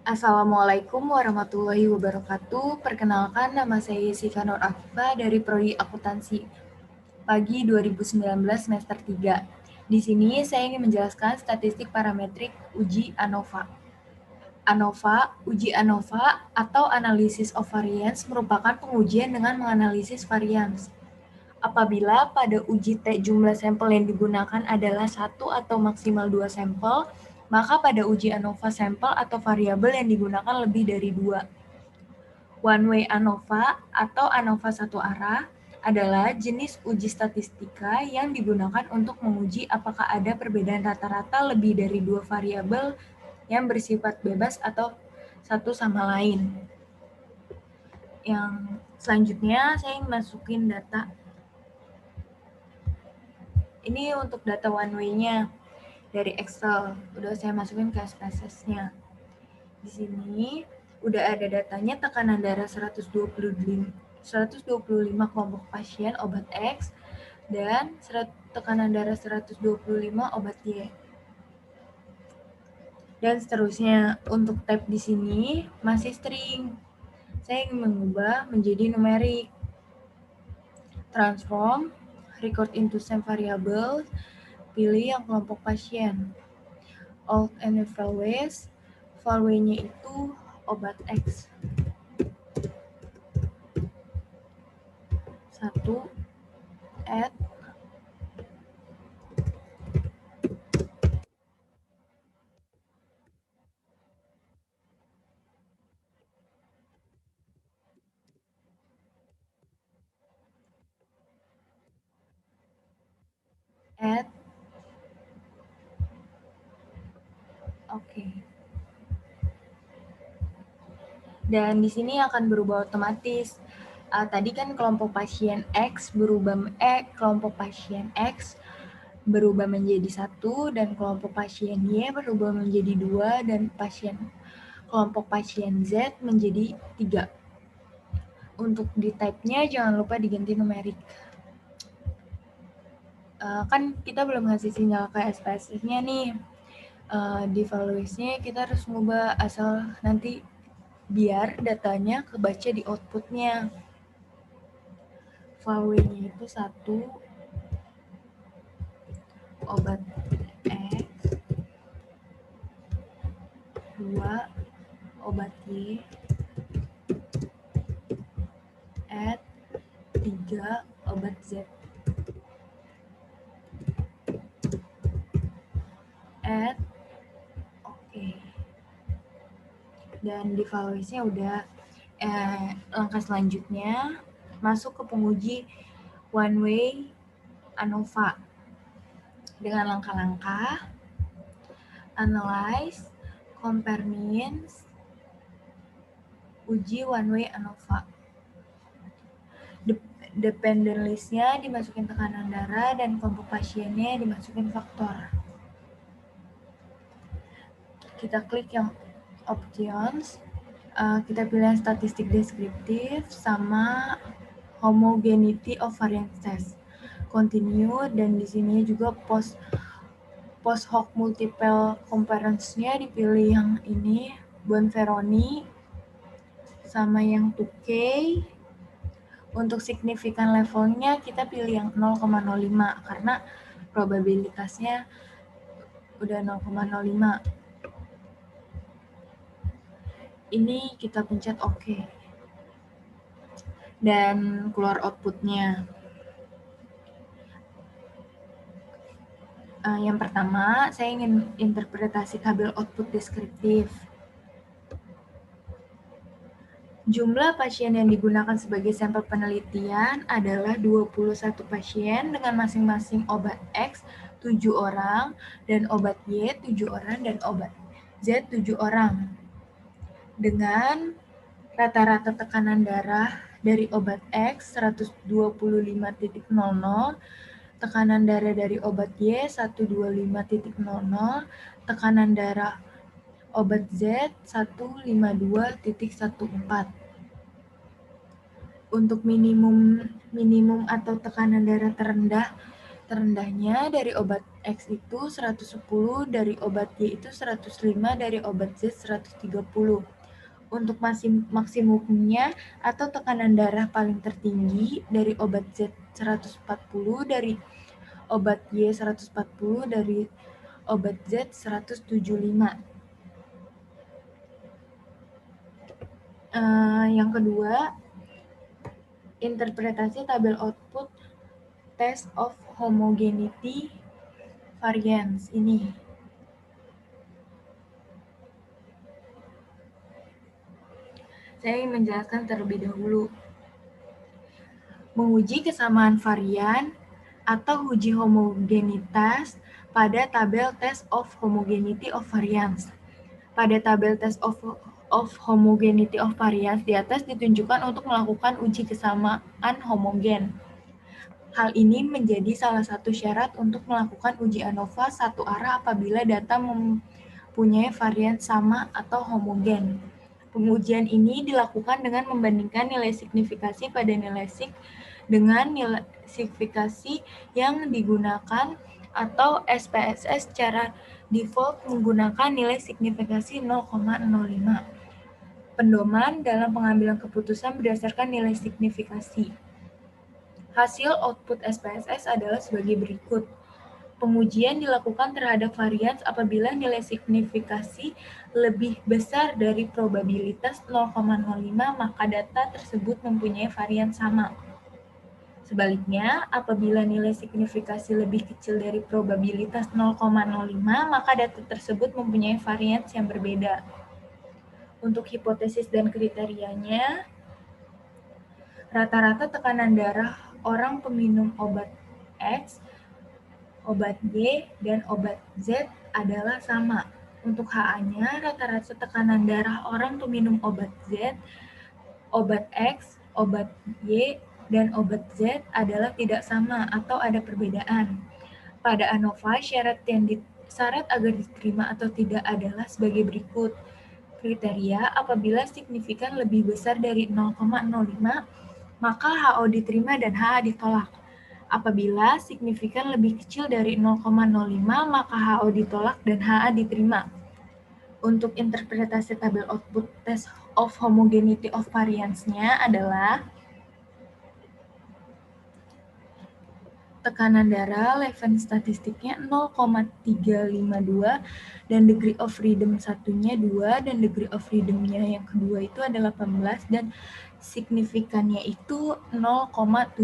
Assalamualaikum warahmatullahi wabarakatuh. Perkenalkan, nama saya Yesika Nur Afifa dari Prodi Akuntansi Pagi 2019 semester 3. Di sini saya ingin menjelaskan statistik parametrik uji ANOVA. Uji ANOVA atau Analysis of Variance merupakan pengujian dengan menganalisis varians. Apabila pada uji T jumlah sampel yang digunakan adalah 1 atau maksimal 2 sampel, maka pada uji ANOVA sampel atau variabel yang digunakan lebih dari 2. One way ANOVA atau ANOVA satu arah adalah jenis uji statistika yang digunakan untuk menguji apakah ada perbedaan rata-rata lebih dari 2 variabel yang bersifat bebas atau satu sama lain. Yang selanjutnya saya masukin data. Ini untuk data one way-nya dari Excel. Udah saya masukin ke SPSS-nya. Di sini udah ada datanya tekanan darah 125 kelompok pasien obat X dan tekanan darah 125 obat Y. Dan seterusnya. Untuk tab di sini masih string. Saya ingin mengubah menjadi numerik. Transform, record into same variable, pilih yang kelompok pasien. Alt and evaluate, value-nya itu obat X. 1, add, oke. Dan di sini akan berubah otomatis. Tadi kan kelompok pasien X berubah menjadi 1 dan kelompok pasien Y berubah menjadi 2 dan kelompok pasien Z menjadi 3. Untuk di type-nya jangan lupa diganti numerik. Kan kita belum ngasih sinyal ke SPSS-nya nih. Di values-nya kita harus mengubah asal nanti biar datanya kebaca di output-nya. Value-nya itu 1 obat X, 2 obat Y, add 3 obat Z. Add, oke. Dan di values-nya udah. Langkah selanjutnya masuk ke penguji one way ANOVA dengan langkah-langkah analyze, compare means, uji one way ANOVA. Dependent list-nya dimasukin tekanan darah dan kelompok pasiennya dimasukin faktor. Kita klik yang options, kita pilih statistik deskriptif sama homogeneity of variance test. Continue, dan di sini juga post hoc multiple comparison-nya dipilih yang ini, Bonferroni sama yang 2K. Untuk signifikan levelnya kita pilih yang 0,05 karena probabilitasnya udah 0,05. Ini kita pencet OK. Dan keluar outputnya. Yang pertama, saya ingin interpretasi tabel output deskriptif. Jumlah pasien yang digunakan sebagai sampel penelitian adalah 21 pasien dengan masing-masing obat X 7 orang, dan obat Y 7 orang, dan obat Z 7 orang. Dengan rata-rata tekanan darah dari obat X 125.00, tekanan darah dari obat Y 125.00, tekanan darah obat Z 152.14. Untuk minimum atau tekanan darah terendah terendahnya dari obat X itu 110, dari obat Y itu 105, dari obat Z 130. Untuk maksimumnya atau tekanan darah paling tertinggi dari obat Z 140, dari obat Y 140, dari obat Z 175. Yang kedua, interpretasi tabel output test of homogeneity variance ini. Saya ingin menjelaskan terlebih dahulu. Menguji kesamaan varian atau uji homogenitas pada tabel test of homogeneity of variance. Pada tabel test of homogeneity of variance di atas ditunjukkan untuk melakukan uji kesamaan homogen. Hal ini menjadi salah satu syarat untuk melakukan uji ANOVA satu arah apabila data mempunyai varian sama atau homogen. Pengujian ini dilakukan dengan membandingkan nilai signifikasi pada nilai sig dengan nilai signifikasi yang digunakan atau SPSS secara default menggunakan nilai signifikasi 0,05. Pedoman dalam pengambilan keputusan berdasarkan nilai signifikasi. Hasil output SPSS adalah sebagai berikut. Pengujian dilakukan terhadap varians apabila nilai signifikasi lebih besar dari probabilitas 0,05, maka data tersebut mempunyai varian sama. Sebaliknya, apabila nilai signifikasi lebih kecil dari probabilitas 0,05, maka data tersebut mempunyai varians yang berbeda. Untuk hipotesis dan kriterianya, rata-rata tekanan darah orang peminum obat X, obat Y, dan obat Z adalah sama. Untuk HA-nya, rata-rata tekanan darah orang peminum obat Z, obat X, obat Y, dan obat Z adalah tidak sama atau ada perbedaan. Pada ANOVA, syarat agar diterima atau tidak adalah sebagai berikut. Kriteria apabila signifikan lebih besar dari 0,05, maka HO diterima dan HA ditolak. Apabila signifikan lebih kecil dari 0,05, maka HO ditolak dan HA diterima. Untuk interpretasi tabel output test of homogeneity of variance-nya adalah tekanan darah Levin statistiknya 0,352 dan degree of freedom satunya 2 dan degree of freedom-nya yang kedua itu adalah 18 dan signifikannya itu 0,708.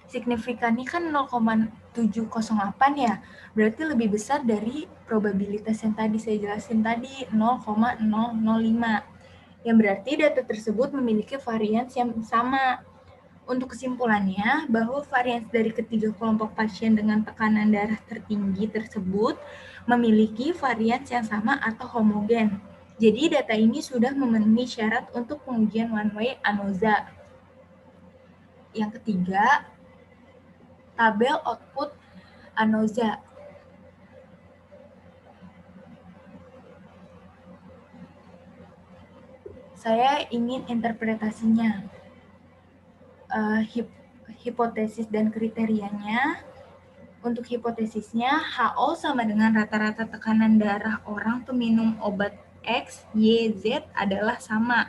Signifikannya kan 0,708 ya, berarti lebih besar dari probabilitas yang tadi saya jelasin tadi 0,005. Yang berarti data tersebut memiliki varians yang sama. Untuk kesimpulannya, bahwa varians dari ketiga kelompok pasien dengan tekanan darah tertinggi tersebut memiliki varians yang sama atau homogen. Jadi data ini sudah memenuhi syarat untuk pengujian one-way ANOVA. Yang ketiga, tabel output ANOVA. Saya ingin interpretasinya. Hipotesis dan kriterianya. Untuk hipotesisnya, HO sama dengan rata-rata tekanan darah orang peminum obat X, Y, Z adalah sama.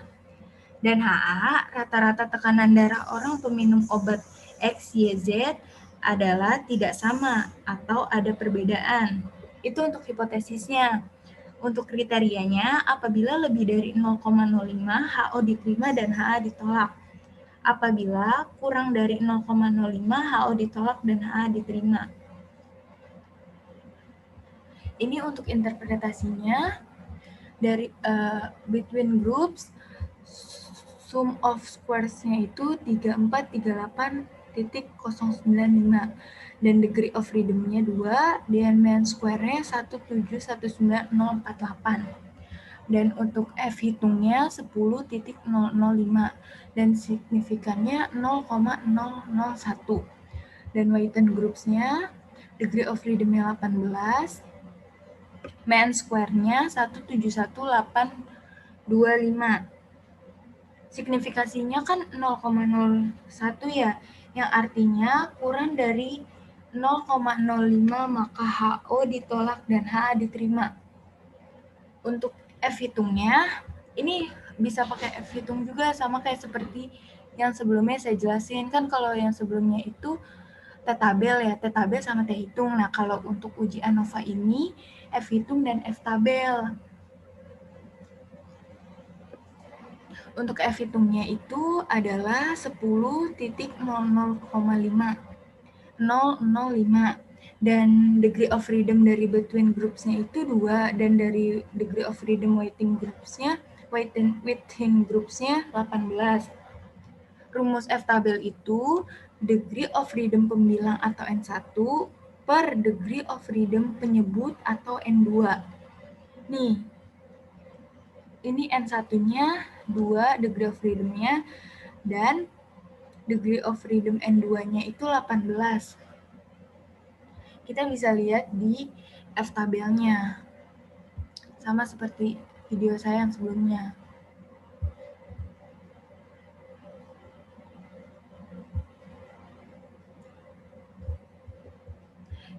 Dan HA, rata-rata tekanan darah orang peminum obat X, Y, Z adalah tidak sama atau ada perbedaan. Itu untuk hipotesisnya. Untuk kriterianya, apabila lebih dari 0,05, HO diterima dan HA ditolak. Apabila kurang dari 0,05, HO ditolak dan HA diterima. Ini untuk interpretasinya. Dari between groups, sum of squares-nya itu 3438.095 dan degree of freedom-nya 2 dan mean square-nya 1719048. Dan untuk F hitungnya 10.005 dan signifikannya 0,001. Dan weighted groups-nya degree of freedom-nya 18, mean square-nya 171.825. Signifikasinya kan 0,01 ya. yang artinya kurang dari 0,05 maka HO ditolak dan HA diterima. Untuk F hitungnya, ini bisa pakai F hitung juga, sama kayak seperti yang sebelumnya saya jelasin. Kan kalau yang sebelumnya itu T-tabel ya, T-tabel sama T-hitung. Nah, kalau untuk uji ANOVA ini, F hitung dan F tabel. Untuk F hitungnya itu adalah 10.00,5. Dan degree of freedom dari between groups-nya itu 2, dan dari degree of freedom within groups-nya 18. Rumus F tabel itu degree of freedom pembilang atau N1 per degree of freedom penyebut atau N2. Nih, ini N1-nya 2 degree of freedom-nya, dan degree of freedom N2-nya itu 18. Kita bisa lihat di F tabelnya. Sama seperti video saya yang sebelumnya.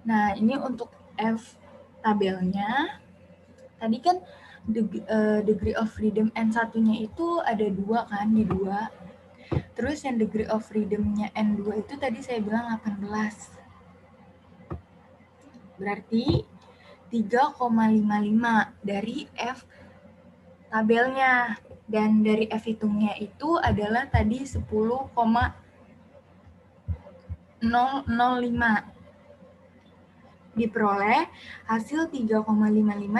Nah, ini untuk F tabelnya. Tadi kan degree of freedom N1-nya itu ada 2 kan, di 2. Terus yang degree of freedom-nya N2 itu tadi saya bilang 18. Berarti 3,55 dari F tabelnya. Dan dari F hitungnya itu adalah tadi 10,005. Diperoleh hasil 3,55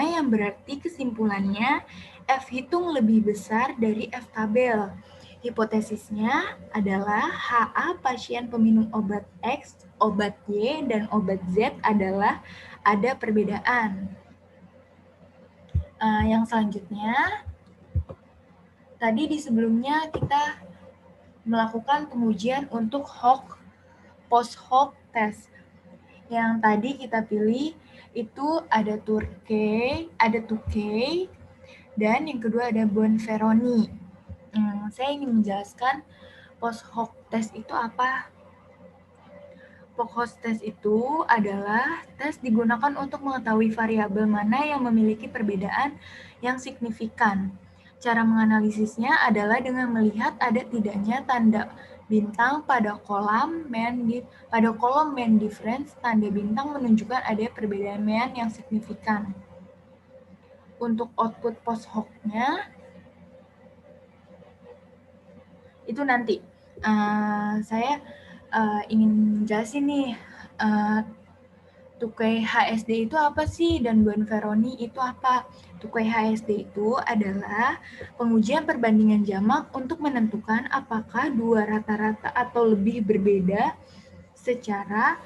yang berarti kesimpulannya F hitung lebih besar dari F tabel. Hipotesisnya adalah HA pasien peminum obat X, obat Y, dan obat Z adalah ada perbedaan. Yang selanjutnya, tadi di sebelumnya kita melakukan pengujian untuk post-hoc test. Yang tadi kita pilih itu ada Turkey, ada Tukey, dan yang kedua ada Bonferroni. Saya ingin menjelaskan post-hoc test itu apa. Post-hoc test itu adalah tes digunakan untuk mengetahui variabel mana yang memiliki perbedaan yang signifikan. Cara menganalisisnya adalah dengan melihat ada tidaknya tanda bintang pada kolom mean difference. Tanda bintang menunjukkan ada perbedaan mean yang signifikan. Untuk output post-hoc-nya itu nanti saya ingin jelasin nih, Tukey HSD itu apa sih dan Bonferroni itu apa? Tukey HSD itu adalah pengujian perbandingan jamak untuk menentukan apakah dua rata-rata atau lebih berbeda secara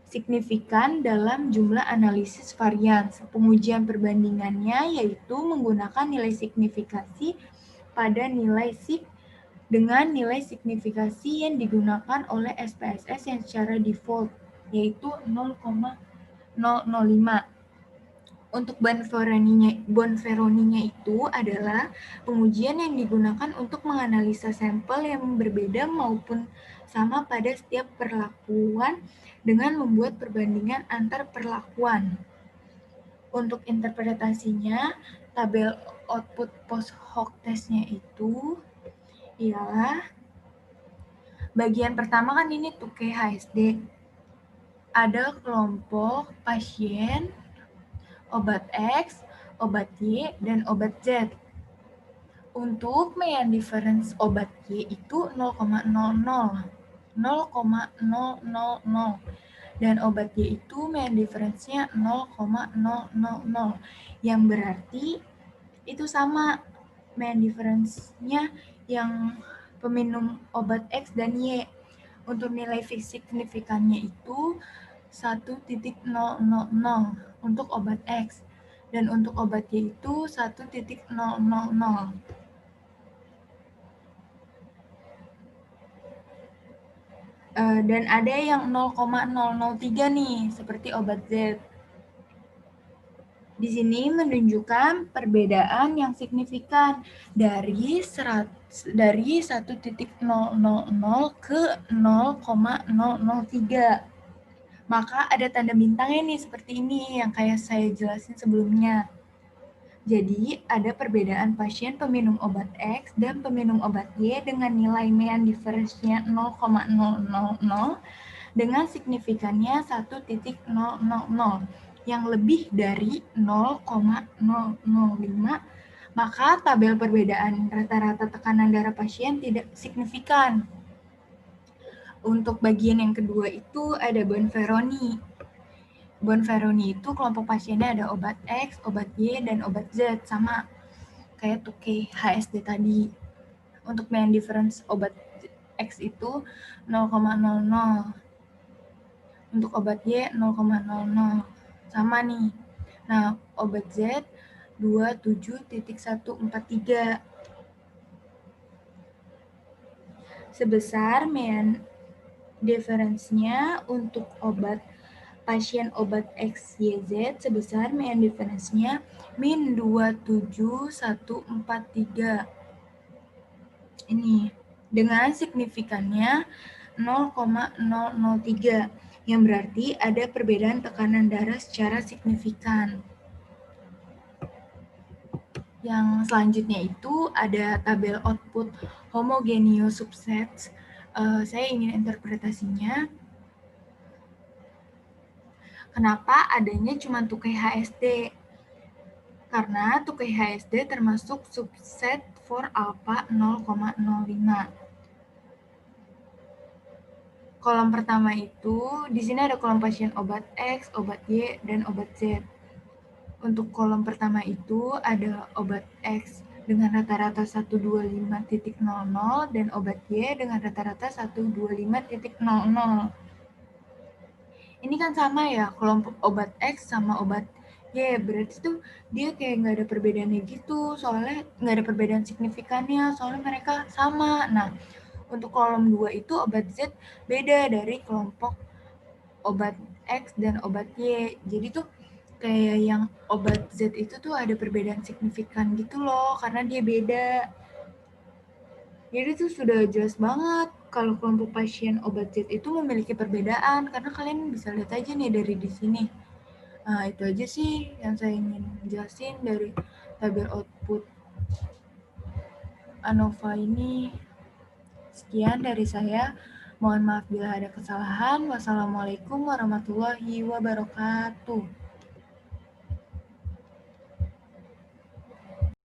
signifikan dalam jumlah analisis varian. Pengujian perbandingannya yaitu menggunakan nilai signifikasi pada nilai dengan nilai signifikasi yang digunakan oleh SPSS yang secara default, yaitu 0,005. Untuk Bonferroni-nya itu adalah pengujian yang digunakan untuk menganalisa sampel yang berbeda maupun sama pada setiap perlakuan dengan membuat perbandingan antar perlakuan. Untuk interpretasinya, tabel output post-hoc test-nya itu ialah bagian pertama kan ini Tukey HSD. Ada kelompok pasien, obat X, obat Y, dan obat Z. Untuk mean difference obat Y itu 0,00. Dan obat Y itu mean difference-nya 0,000. Yang berarti itu sama mean difference-nya yang peminum obat X dan Y. Untuk nilai signifikannya itu 1,000 untuk obat X, dan untuk obat Y itu 1,000. Dan ada yang 0,003 nih, seperti obat Z. Di sini menunjukkan perbedaan yang signifikan dari 1.000 ke 0,003. Maka ada tanda bintangnya nih seperti ini yang kayak saya jelasin sebelumnya. Jadi, ada perbedaan pasien peminum obat X dan peminum obat Y dengan nilai mean difference-nya 0,000 dengan signifikannya 1.000 yang lebih dari 0,005, maka tabel perbedaan rata-rata tekanan darah pasien tidak signifikan. Untuk bagian yang kedua itu ada Bonferroni. Bonferroni itu kelompok pasiennya ada obat X, obat Y, dan obat Z, sama kayak tuke HSD tadi. Untuk mean difference obat X itu 0,00. Untuk obat Y 0,00. Sama nih. Nah, obat Z 27.143. Sebesar mean difference-nya untuk obat pasien obat XYZ sebesar mean difference-nya min 27143. Ini dengan signifikannya 0,003 yang berarti ada perbedaan tekanan darah secara signifikan. Yang selanjutnya itu ada tabel output homogeneous subsets. Saya ingin interpretasinya. Kenapa adanya cuma tukai HSD? Karena tukai HSD termasuk subset for alpha 0,05. Kolom pertama itu, di sini ada kolom pasien obat X, obat Y, dan obat Z. Untuk kolom pertama itu ada obat X dengan rata-rata 125.00 dan obat Y dengan rata-rata 125.00. Ini kan sama ya, kelompok obat X sama obat Y, berarti tuh dia kayak nggak ada perbedaannya gitu, soalnya nggak ada perbedaan signifikannya, soalnya mereka sama. Nah, untuk kolom 2 itu obat Z beda dari kelompok obat X dan obat Y. Jadi tuh kayak yang obat Z itu tuh ada perbedaan signifikan gitu loh, karena dia beda. Jadi tuh sudah jelas banget kalau kelompok pasien obat Z itu memiliki perbedaan, karena kalian bisa lihat aja nih dari di sini. Nah, itu aja sih yang saya ingin jelasin dari tabel output ANOVA ini. Sekian dari saya. Mohon maaf bila ada kesalahan. Wassalamualaikum warahmatullahi wabarakatuh.